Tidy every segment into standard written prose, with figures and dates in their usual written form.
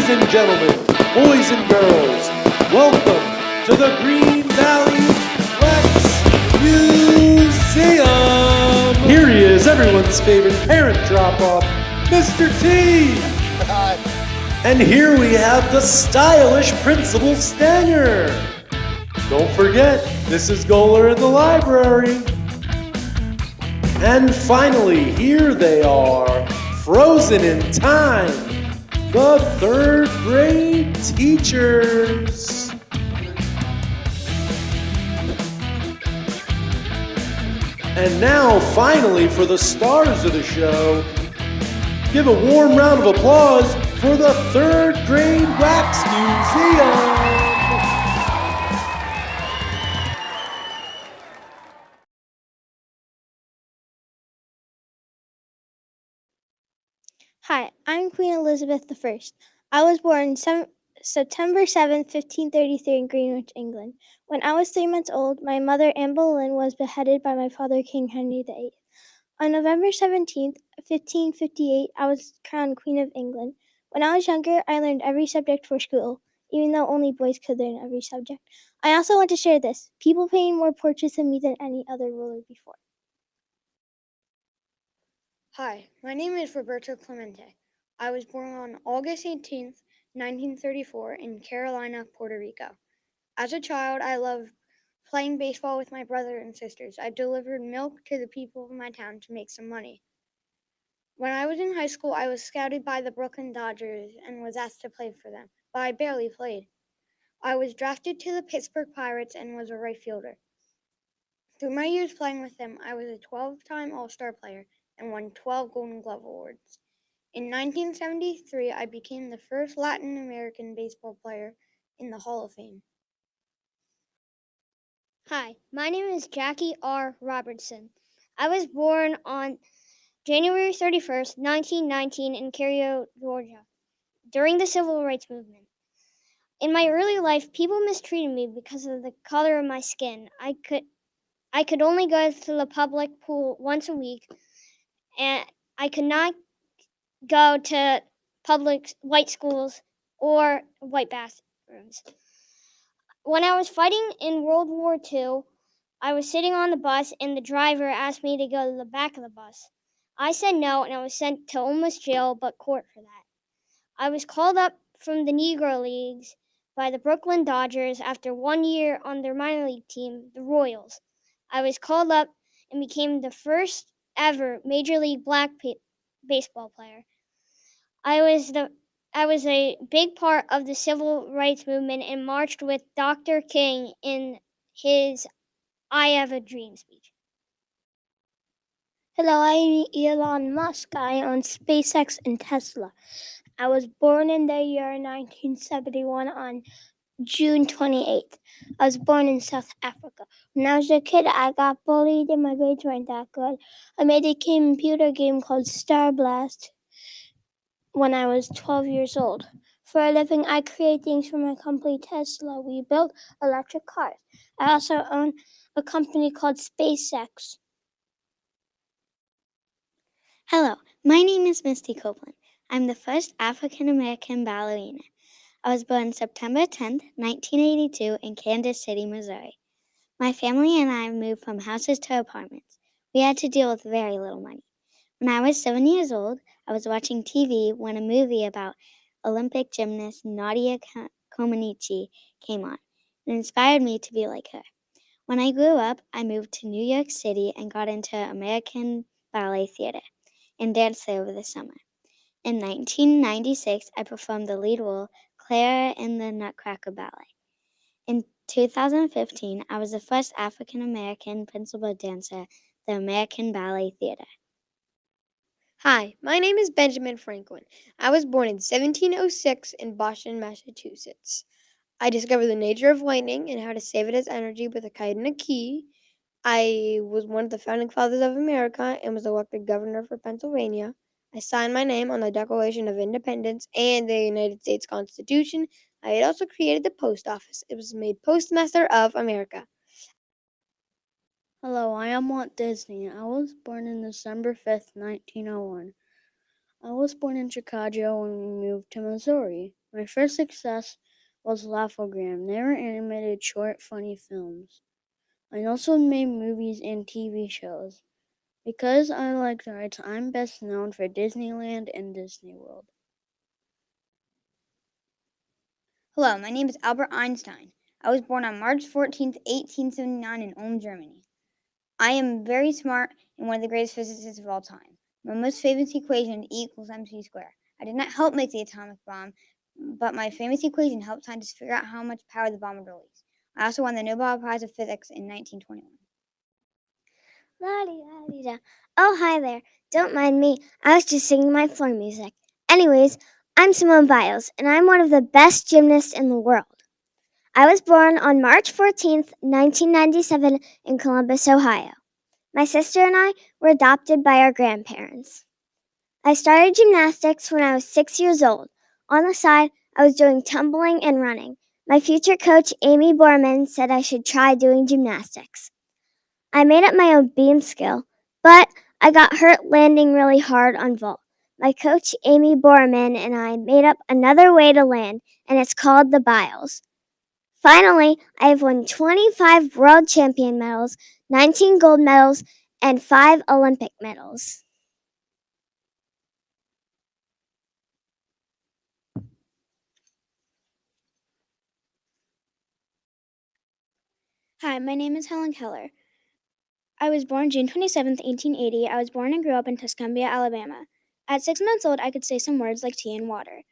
Ladies and gentlemen, boys and girls, welcome to the Green Valley Wax Museum. Here he is, everyone's favorite parent drop-off, Mr. T. Hi. And here we have the stylish Principal Stanger. Don't forget, this is Goler in the library. And finally, here they are, frozen in time, the third grade teachers. And now, finally, for the stars of the show, give a warm round of applause for the third grade Wax Museum. Hi, I'm Queen Elizabeth I. I was born September 7th, 1533 in Greenwich, England. When I was 3 months old, my mother, Anne Boleyn, was beheaded by my father, King Henry VIII. On November 17th, 1558, I was crowned Queen of England. When I was younger, I learned every subject for school, even though only boys could learn every subject. I also want to share this. People painted more portraits of me than any other ruler before. Hi, my name is Roberto Clemente. I was born on August 18th, 1934 in Carolina, Puerto Rico. As a child, I loved playing baseball with my brother and sisters. I delivered milk to the people of my town to make some money. When I was in high school, I was scouted by the Brooklyn Dodgers and was asked to play for them, but I barely played. I was drafted to the Pittsburgh Pirates and was a right fielder. Through my years playing with them, I was a 12-time All-Star player and won 12 Golden Glove Awards. In 1973, I became the first Latin American baseball player in the Hall of Fame. Hi, my name is Jackie R. Robertson. I was born on January 31st, 1919 in Cairo, Georgia, during the Civil Rights Movement. In my early life, people mistreated me because of the color of my skin. I could only go to the public pool once a week, and I could not go to public white schools or white bathrooms. When I was fighting in World War II, I was sitting on the bus and the driver asked me to go to the back of the bus. I said no, and I was sent to almost jail but court for that. I was called up from the Negro Leagues by the Brooklyn Dodgers after 1 year on their minor league team, the Royals. I was called up and became the first ever Major League Black baseball player. I was a big part of the Civil Rights Movement and marched with Dr. King in his I Have a Dream speech. Hello, I'm Elon Musk. I own SpaceX and Tesla. I was born in the year 1971 on June 28th. I was born in South Africa. When I was a kid, I got bullied and my grades weren't that good. I made a computer game called Star Blast when I was 12 years old. For a living, I create things for my company Tesla. We build electric cars. I also own a company called SpaceX. Hello, my name is Misty Copeland. I'm the first African American ballerina. I was born September 10th, 1982 in Kansas City, Missouri. My family and I moved from houses to apartments. We had to deal with very little money. When I was 7 years old, I was watching TV when a movie about Olympic gymnast Nadia Comaneci came on. It inspired me to be like her. When I grew up, I moved to New York City and got into American Ballet Theater and danced there over the summer. In 1996, I performed the lead role, Clara in the Nutcracker Ballet. In 2015, I was the first African American principal dancer at the American Ballet Theater. Hi, my name is Benjamin Franklin. I was born in 1706 in Boston, Massachusetts. I discovered the nature of lightning and how to save it as energy with a kite and a key. I was one of the founding fathers of America and was elected governor for Pennsylvania. I signed my name on the Declaration of Independence and the United States Constitution. I had also created the post office. It was made Postmaster of America. Hello, I am Walt Disney. I was born on December 5th, 1901. I was born in Chicago and we moved to Missouri. My first success was Laughogram. They were animated short, funny films. I also made movies and TV shows. Because I like rides, I'm best known for Disneyland and Disney World. Hello, my name is Albert Einstein. I was born on March 14th, 1879 in Ulm, Germany. I am very smart and one of the greatest physicists of all time. My most famous equation is E equals mc squared. I did not help make the atomic bomb, but my famous equation helped scientists figure out how much power the bomb would release. I also won the Nobel Prize of Physics in 1921. La-di-da-di-da. Oh, hi there. Don't mind me. I was just singing my floor music. Anyways, I'm Simone Biles, and I'm one of the best gymnasts in the world. I was born on March 14th, 1997, in Columbus, Ohio. My sister and I were adopted by our grandparents. I started gymnastics when I was 6 years old. On the side, I was doing tumbling and running. My future coach, Amy Borman, said I should try doing gymnastics. I made up my own beam skill, but I got hurt landing really hard on vault. My coach, Amy Borman, and I made up another way to land, and it's called the Biles. Finally, I have won 25 world champion medals, 19 gold medals, and 5 Olympic medals. Hi, my name is Helen Keller. I was born June 27th, 1880. I was born and grew up in Tuscumbia, Alabama. At 6 months old, I could say some words like tea and water.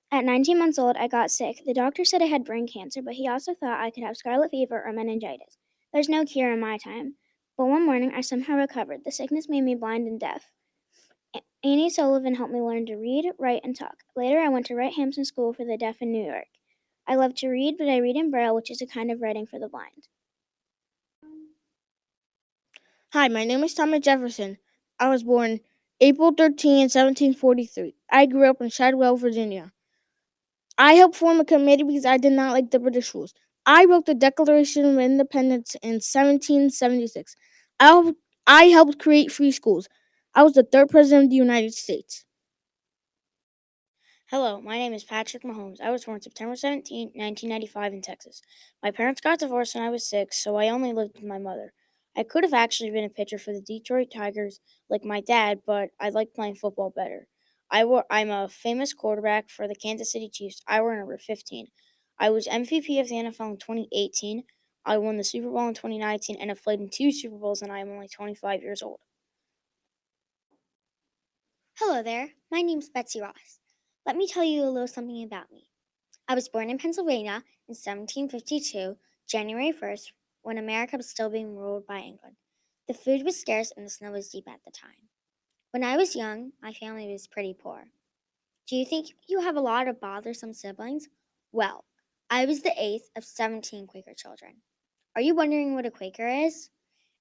At 19 months old, I got sick. The doctor said I had brain cancer, but he also thought I could have scarlet fever or meningitis. There's no cure in my time. But one morning, I somehow recovered. The sickness made me blind and deaf. Annie Sullivan helped me learn to read, write, and talk. Later, I went to Wright Hampson School for the Deaf in New York. I love to read, but I read in Braille, which is a kind of writing for the blind. Hi, my name is Thomas Jefferson. I was born April 13, 1743. I grew up in Shadwell, Virginia. I helped form a committee because I did not like the British rules. I wrote the Declaration of Independence in 1776. I helped create free schools. I was the third president of the United States. Hello, my name is Patrick Mahomes. I was born September 17, 1995 in Texas. My parents got divorced when I was 6, so I only lived with my mother. I could have actually been a pitcher for the Detroit Tigers like my dad, but I like playing football better. I'm a famous quarterback for the Kansas City Chiefs. I wore number 15. I was MVP of the NFL in 2018. I won the Super Bowl in 2019 and have played in 2 Super Bowls, and I am only 25 years old. Hello there. My name's Betsy Ross. Let me tell you a little something about me. I was born in Pennsylvania in 1752, January 1st, when America was still being ruled by England. The food was scarce and the snow was deep at the time. When I was young, my family was pretty poor. Do you think you have a lot of bothersome siblings? Well, I was the 8th of 17 Quaker children. Are you wondering what a Quaker is?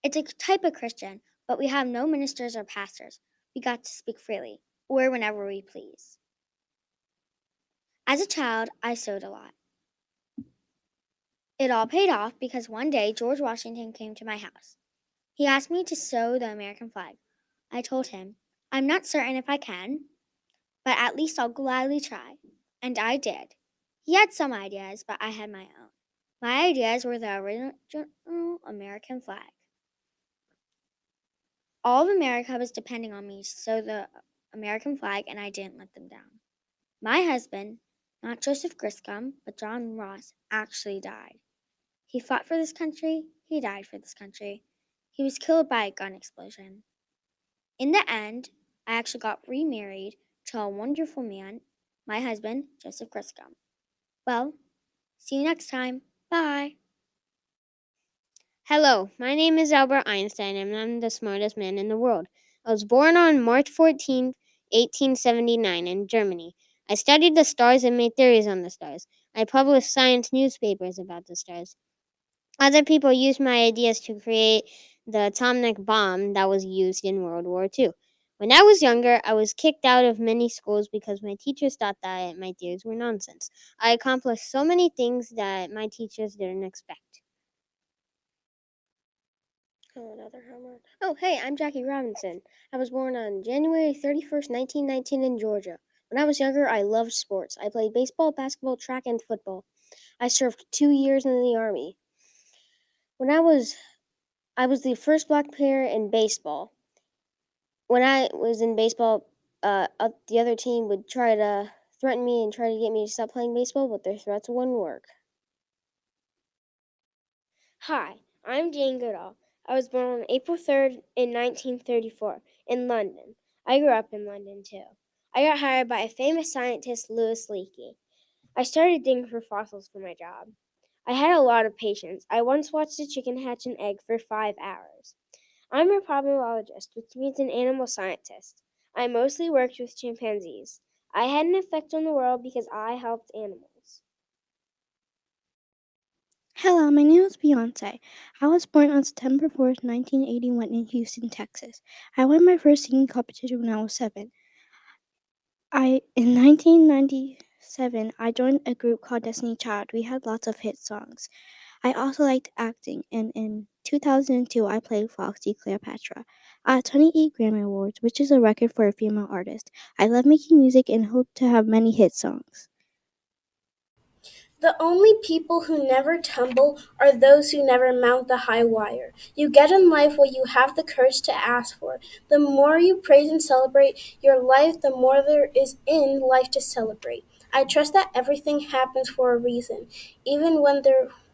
It's a type of Christian, but we have no ministers or pastors. We got to speak freely, or whenever we please. As a child, I sewed a lot. It all paid off because one day George Washington came to my house. He asked me to sew the American flag. I told him, I'm not certain if I can, but at least I'll gladly try. And I did. He had some ideas, but I had my own. My ideas were the original American flag. All of America was depending on me to sew the American flag, and I didn't let them down. My husband, not Joseph Griscom, but John Ross, actually died. He fought for this country. He died for this country. He was killed by a gun explosion. In the end, I actually got remarried to a wonderful man, my husband, Joseph Griscom. Well, see you next time. Bye. Hello, my name is Albert Einstein, and I'm the smartest man in the world. I was born on March 14th, 1879, in Germany. I studied the stars and made theories on the stars. I published science newspapers about the stars. Other people used my ideas to create the atomic bomb that was used in World War II. When I was younger, I was kicked out of many schools because my teachers thought that my theories were nonsense. I accomplished so many things that my teachers didn't expect. Oh, hey, I'm Jackie Robinson. I was born on January 31st, 1919 in Georgia. When I was younger, I loved sports. I played baseball, basketball, track, and football. I served 2 years in the Army. When I was the first black player in baseball. When I was in baseball, the other team would try to threaten me and try to get me to stop playing baseball, but their threats wouldn't work. Hi, I'm Jane Goodall. I was born on April 3rd in 1934 in London. I grew up in London too. I got hired by a famous scientist, Louis Leakey. I started digging for fossils for my job. I had a lot of patience. I once watched a chicken hatch an egg for 5 hours. I'm a primatologist, which means an animal scientist. I mostly worked with chimpanzees. I had an effect on the world because I helped animals. Hello, my name is Beyonce. I was born on September 4th, 1981 in Houston, Texas. I won my first singing competition when I was 7. In 1997, I joined a group called Destiny Child. We had lots of hit songs. I also liked acting, and in 2002, I played Foxy Cleopatra. I had 28 Grammy Awards, which is a record for a female artist. I love making music and hope to have many hit songs. The only people who never tumble are those who never mount the high wire. You get in life what you have the courage to ask for. The more you praise and celebrate your life, the more there is in life to celebrate. I trust that everything happens for a reason, even when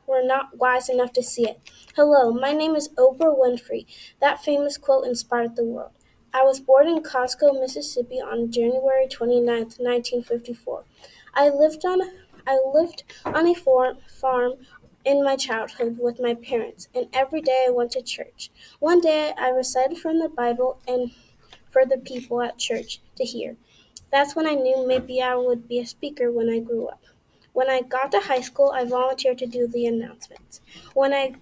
we're not wise enough to see it. Hello, my name is Oprah Winfrey. That famous quote inspired the world. I was born in Costco, Mississippi on January 29th, 1954. I lived on a farm in my childhood with my parents, and every day I went to church. One day I recited from the Bible and for the people at church to hear. That's when I knew maybe I would be a speaker when I grew up. When I got to high school, I volunteered to do the announcements. When I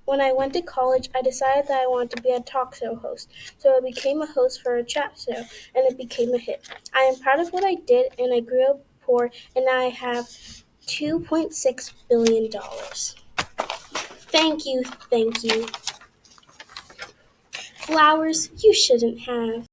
went to college, I decided that I wanted to be a talk show host, so I became a host for a chat show, and it became a hit. I am proud of what I did, and I grew up poor, and now I have $2.6 billion. Thank you. Flowers you shouldn't have.